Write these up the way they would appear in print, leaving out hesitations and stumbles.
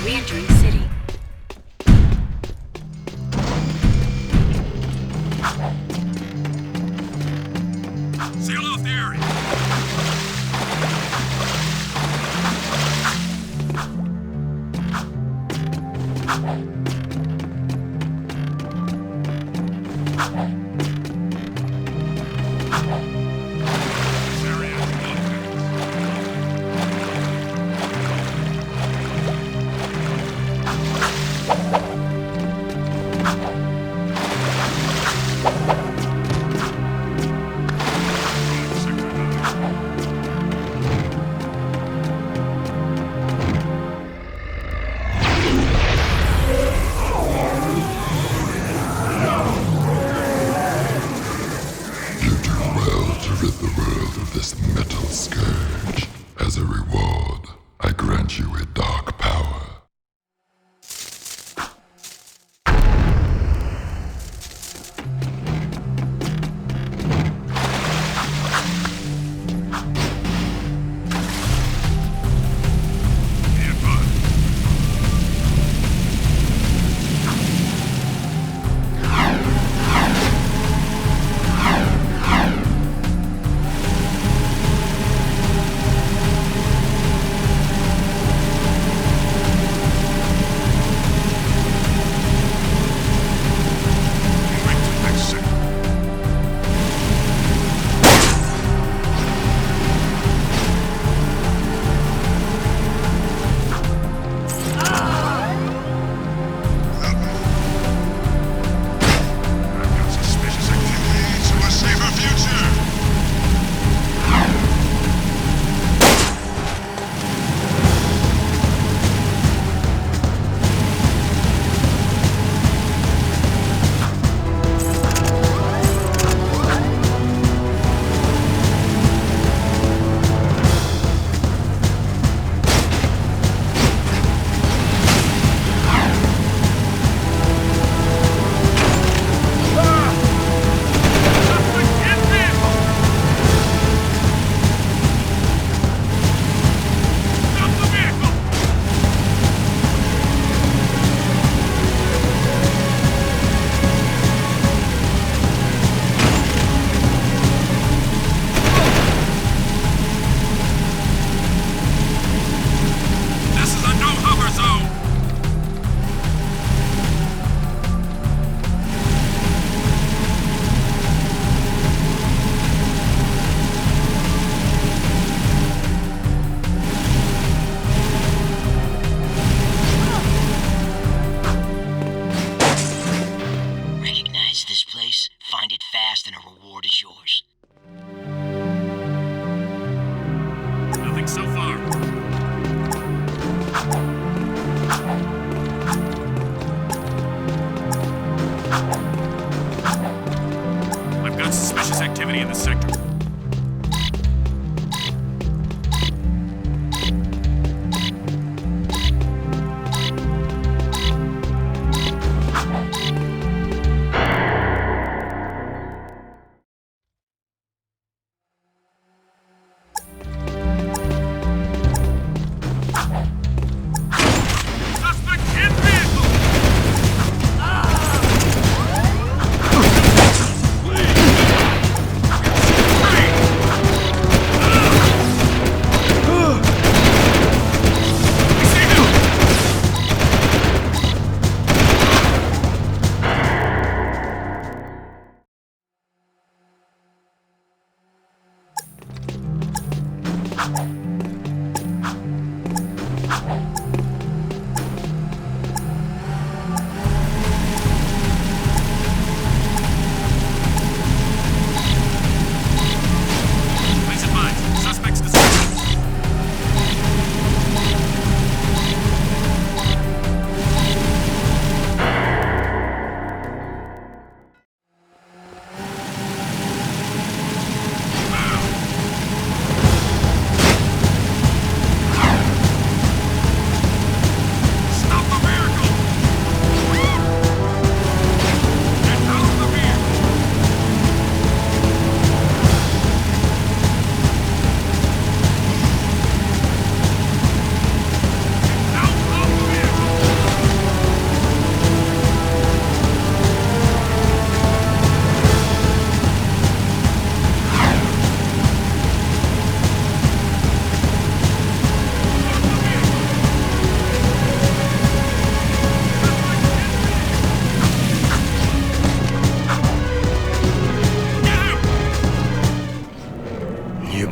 Re-entering city. Seal off the area. This metal scourge. As a reward, I grant you a dark power. Find it fast and a reward is yours. Nothing so far. I've got suspicious activity in the sector.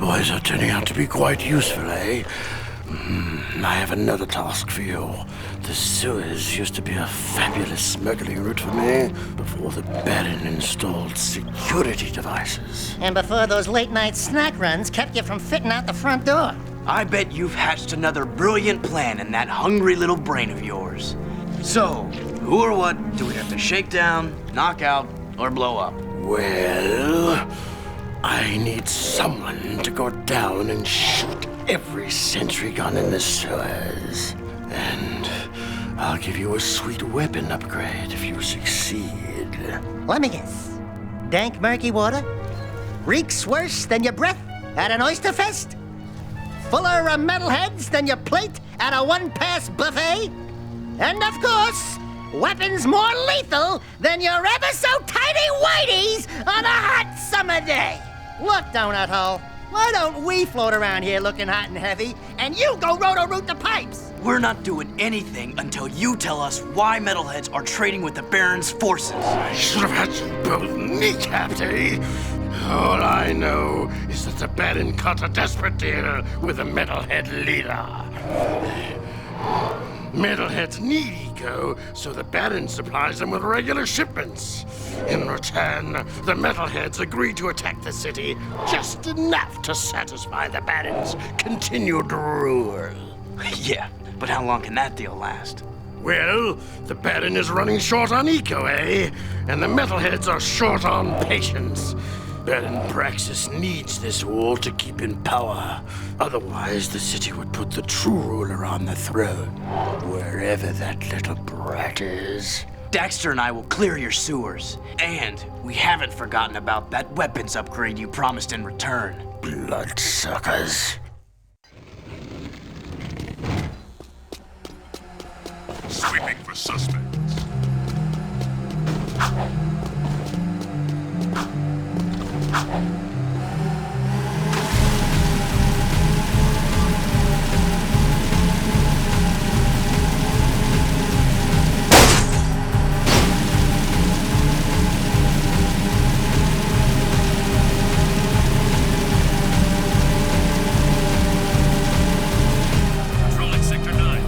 boys are turning out to be quite useful, eh? I have another task for you. The sewers used to be a fabulous smuggling route for me before the Baron installed security devices. And before those late-night snack runs kept you from fitting out the front door. I bet you've hatched another brilliant plan in that hungry little brain of yours. So, who or what do we have to shake down, knock out, or blow up? Well, I need someone to go down and shoot every sentry gun in the sewers. And I'll give you a sweet weapon upgrade if you succeed. Let me guess. Dank murky water? Reeks worse than your breath at an oyster fest? Fuller of metalheads than your plate at a one-pass buffet? And of course, weapons more lethal than your ever-so-tiny whiteys on a hot summer day. Look, Donut Hole, why don't we float around here looking hot and heavy, and you go roto-root the pipes? We're not doing anything until you tell us why metalheads are trading with the Baron's forces. I should have had you both kneecapped, eh? All I know is that the Baron cut a desperate deal with the metalhead leader. Metalheads need eco, so the Baron supplies them with regular shipments. In return, the Metalheads agree to attack the city just enough to satisfy the Baron's continued rule. Yeah, but how long can that deal last? Well, the Baron is running short on eco, eh? And the Metalheads are short on patience. Baron Praxis needs this wall to keep in power. Otherwise, the city would put the true ruler on the throne, wherever that little brat is. Daxter and I will clear your sewers. And we haven't forgotten about that weapons upgrade you promised in return. Bloodsuckers. Sweeping for suspects. Controlling Sector 9.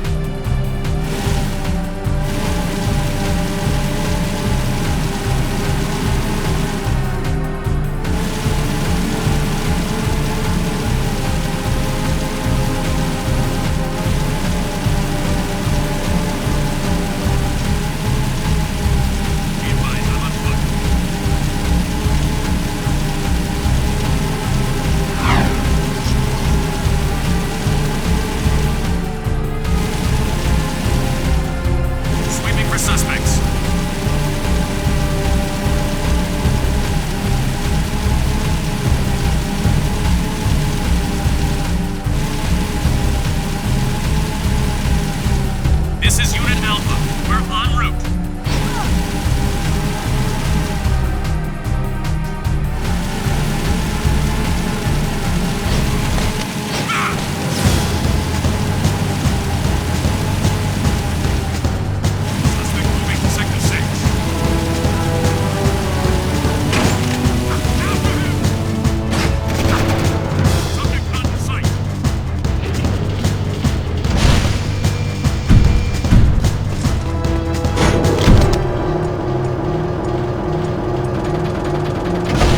Be advised, I'm on foot. Sweeping for suspects. This is Unit Alpha. We're en route. Suspect moving to Sector 6. After him! Subject not in sight.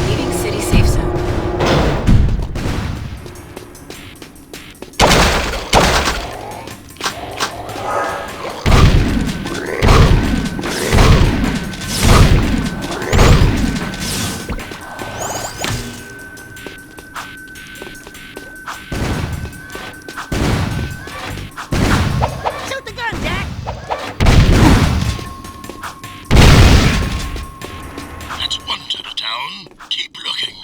Leaving city safe zone. Shoot the gun, Jack! That's one to the town. Keep looking.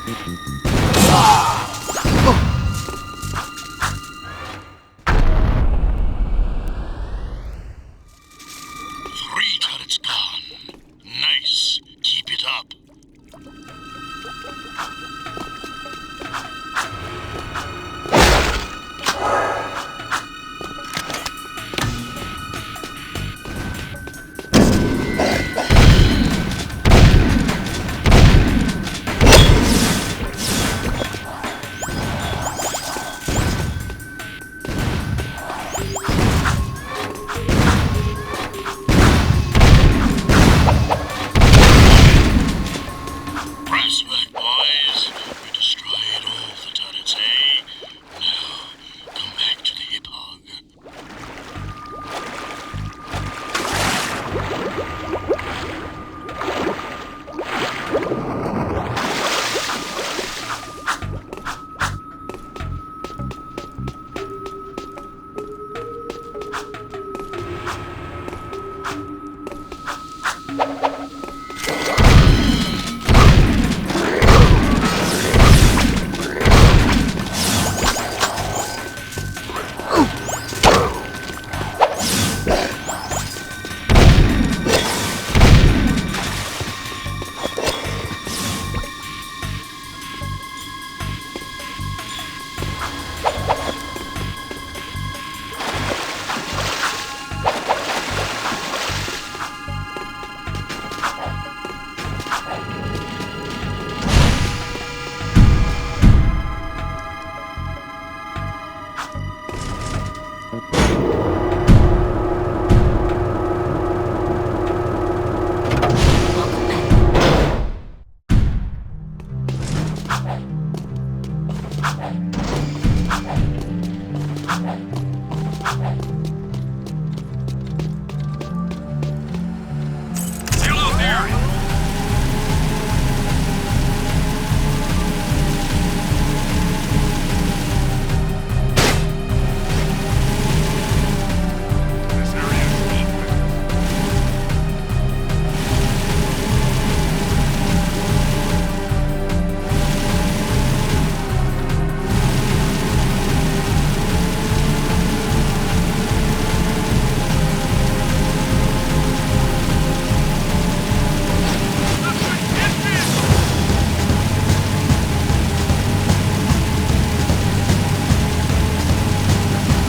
Three turrets gone. Nice. Keep it up. Press work, boys. We destroyed all the turrets, eh? Now, come back to the hip hog. Still out there! This area is open.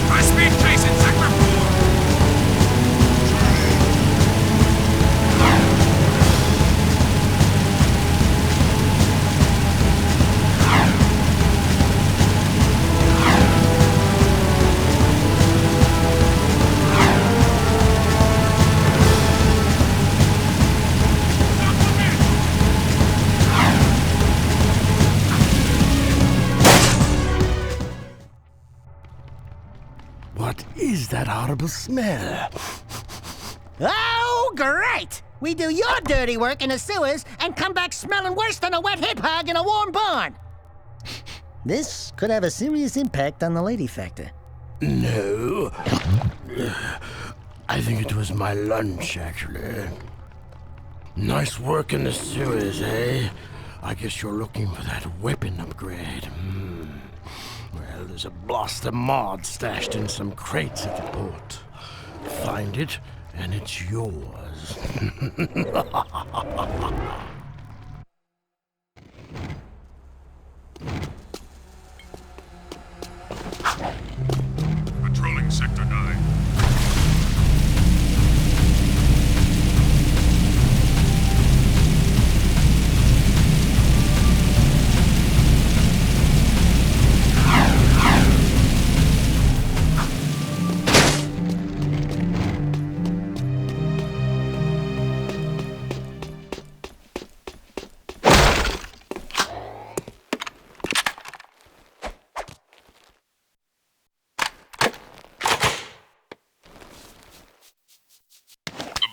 High-speed chase in Sector 4! What is that horrible smell? Oh, great! We do your dirty work in the sewers and come back smelling worse than a wet hip hog in a warm barn. This could have a serious impact on the lady factor. No. I think it was my lunch, actually. Nice work in the sewers, eh? I guess you're looking for that weapon upgrade. Well, there's a blaster mod stashed in some crates at the port. Find it, and it's yours. Patrolling Sector 9.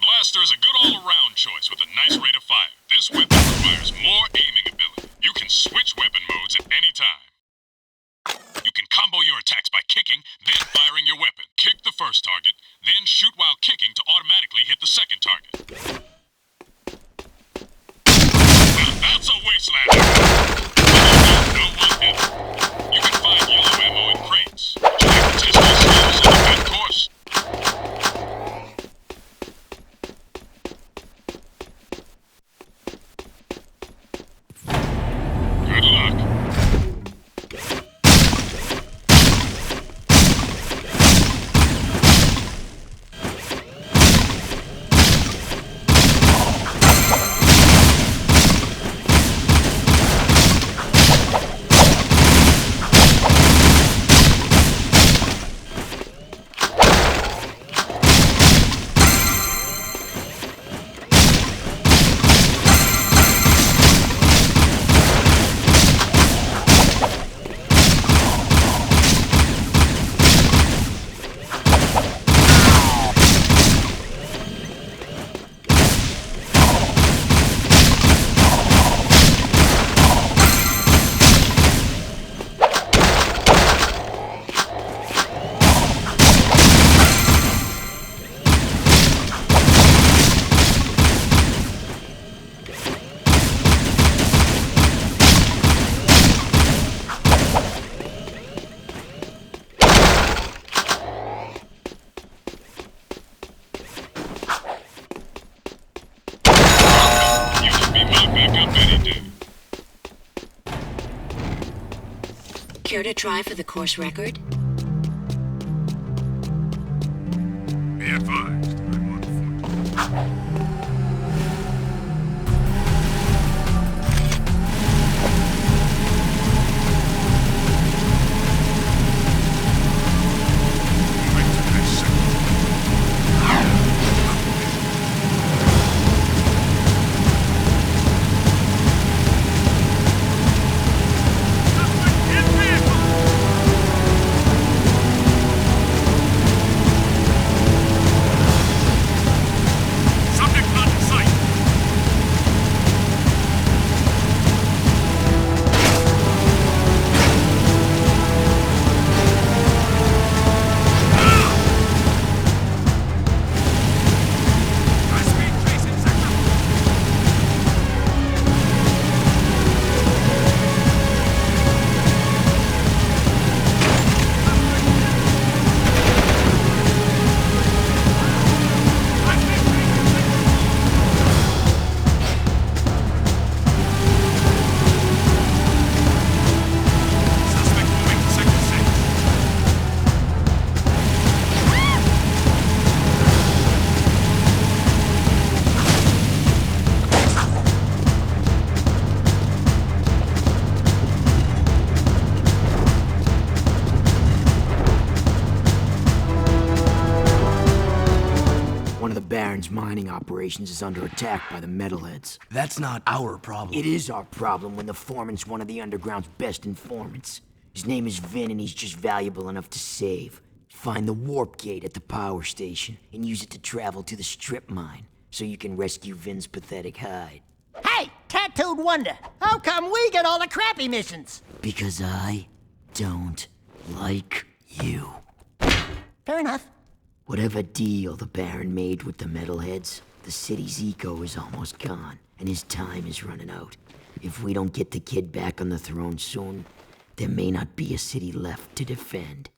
Blaster is a good all-around choice with a nice rate of fire. This weapon requires more aiming ability. You can switch weapon modes at any time. You can combo your attacks by kicking, then firing your weapon. Kick the first target, then shoot while kicking to automatically hit the second target. Now that's a wasteland! Care to try for the course record? Be advised, I'm on foot. Moving to next sector. Subject not in sight. High-speed tracing sector. High-speed tracing sector. Suspect moving to sector 6. One of the Baron's mining operations is under attack by the metalheads. That's not our problem. It is our problem when the foreman's one of the underground's best informants. His name is Vin, and he's just valuable enough to save. Find the warp gate at the power station and use it to travel to the strip mine so you can rescue Vin's pathetic hide. Hey, tattooed wonder, how come we get all the crappy missions? Because I don't like you. Fair enough. Whatever deal the Baron made with the metalheads, the city's eco is almost gone, and his time is running out. If we don't get the kid back on the throne soon, there may not be a city left to defend.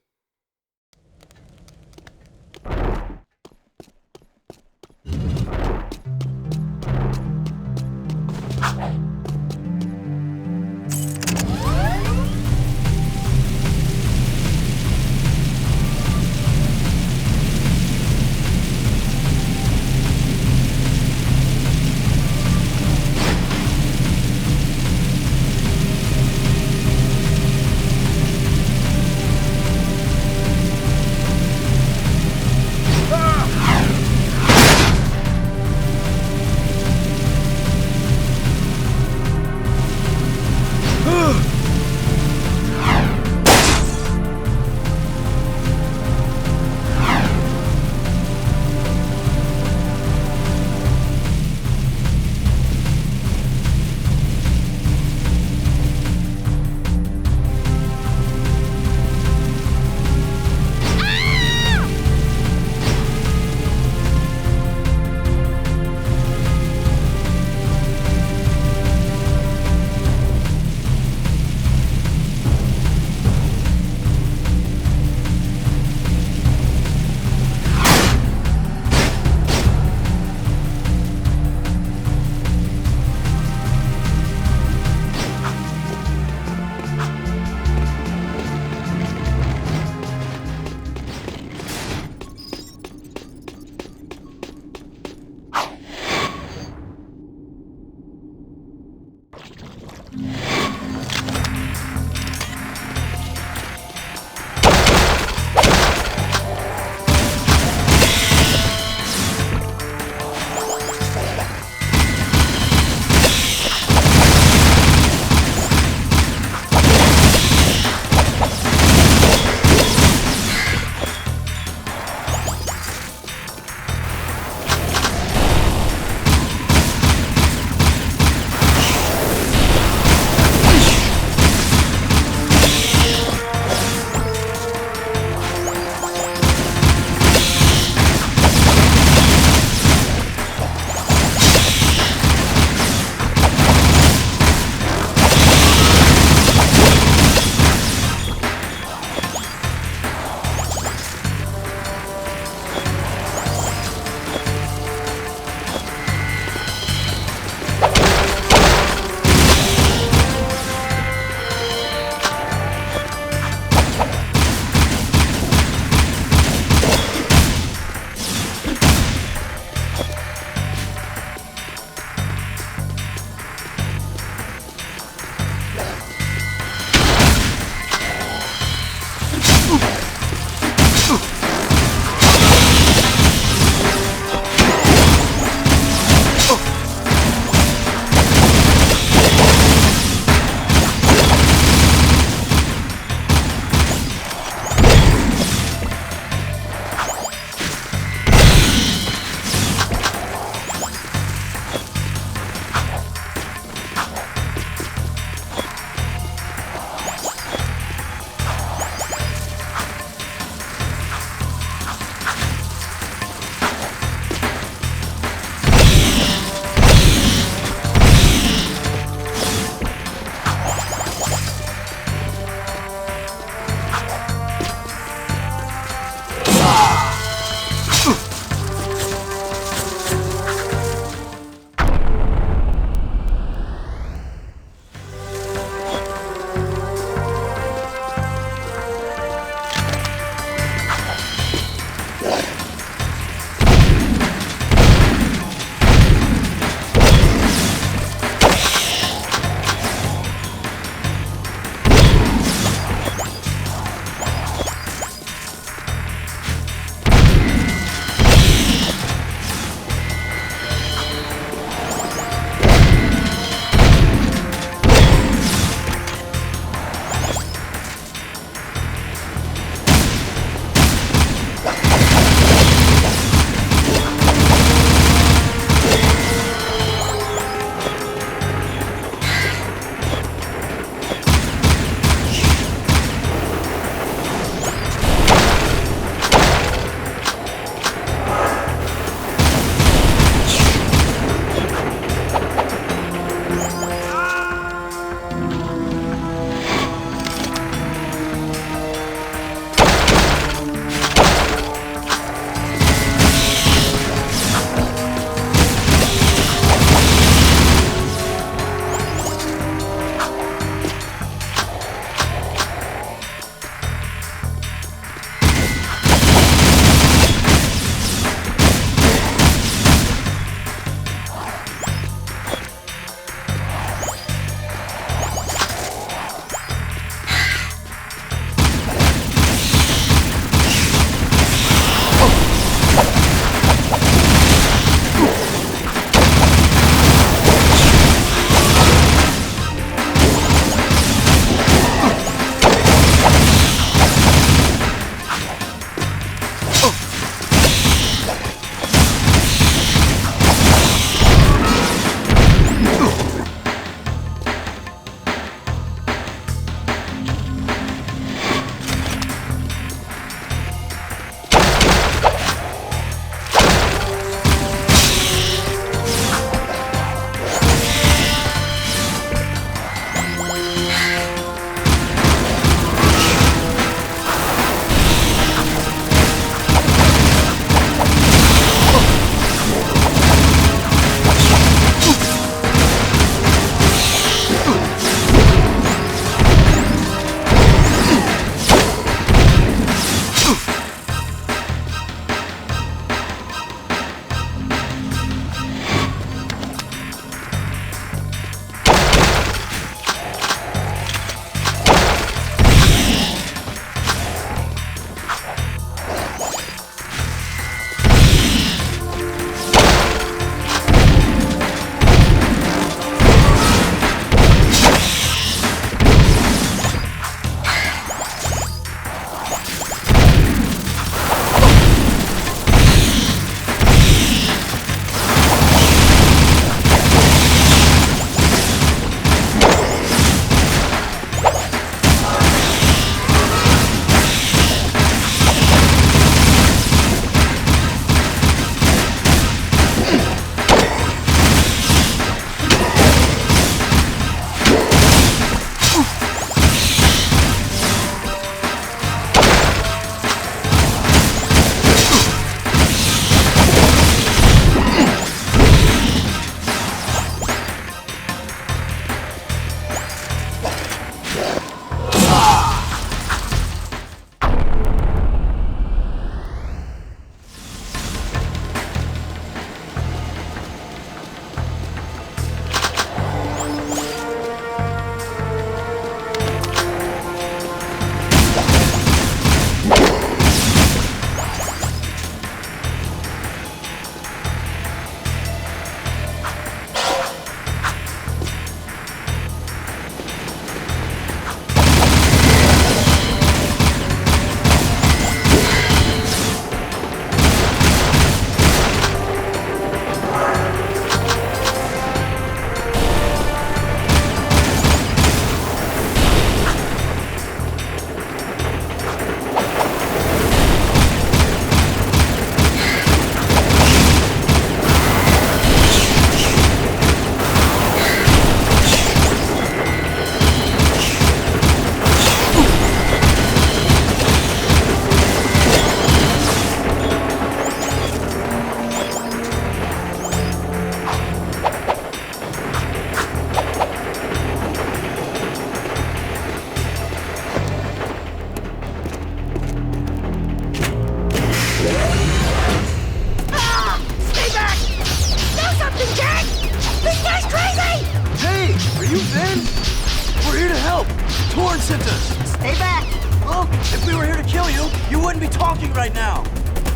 horn sent us! Stay back! Well, if we were here to kill you, you wouldn't be talking right now.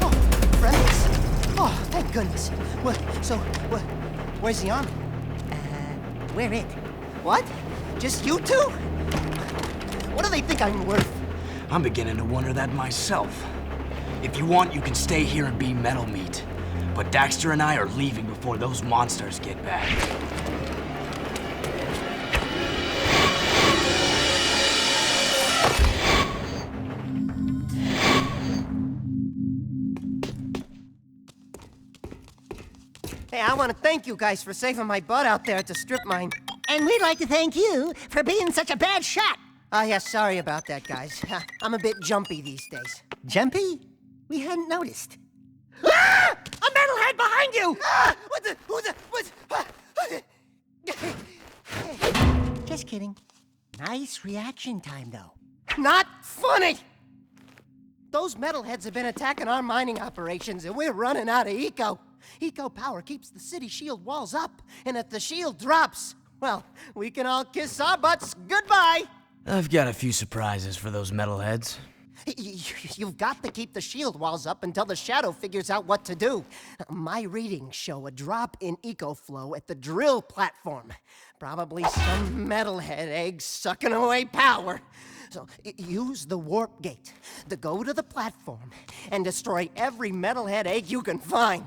Oh, friendlies. Oh, thank goodness. Where's the army? Where it? What? Just you two? What do they think I'm worth? I'm beginning to wonder that myself. If you want, you can stay here and be metal meat. But Daxter and I are leaving before those monsters get back. Hey, I want to thank you guys for saving my butt out there at the strip mine. And we'd like to thank you for being such a bad shot. Oh, yeah, sorry about that, guys. I'm a bit jumpy these days. Jumpy? We hadn't noticed. Ah! A metalhead behind you! Ah! Just kidding. Nice reaction time, though. Not funny! Those metalheads have been attacking our mining operations, and we're running out of eco. Eco power keeps the city shield walls up, and if the shield drops, well, we can all kiss our butts goodbye! I've got a few surprises for those metalheads. You've got to keep the shield walls up until the Shadow figures out what to do. My readings show a drop in eco flow at the drill platform. Probably some metalhead egg sucking away power. So use the warp gate to go to the platform and destroy every metalhead egg you can find.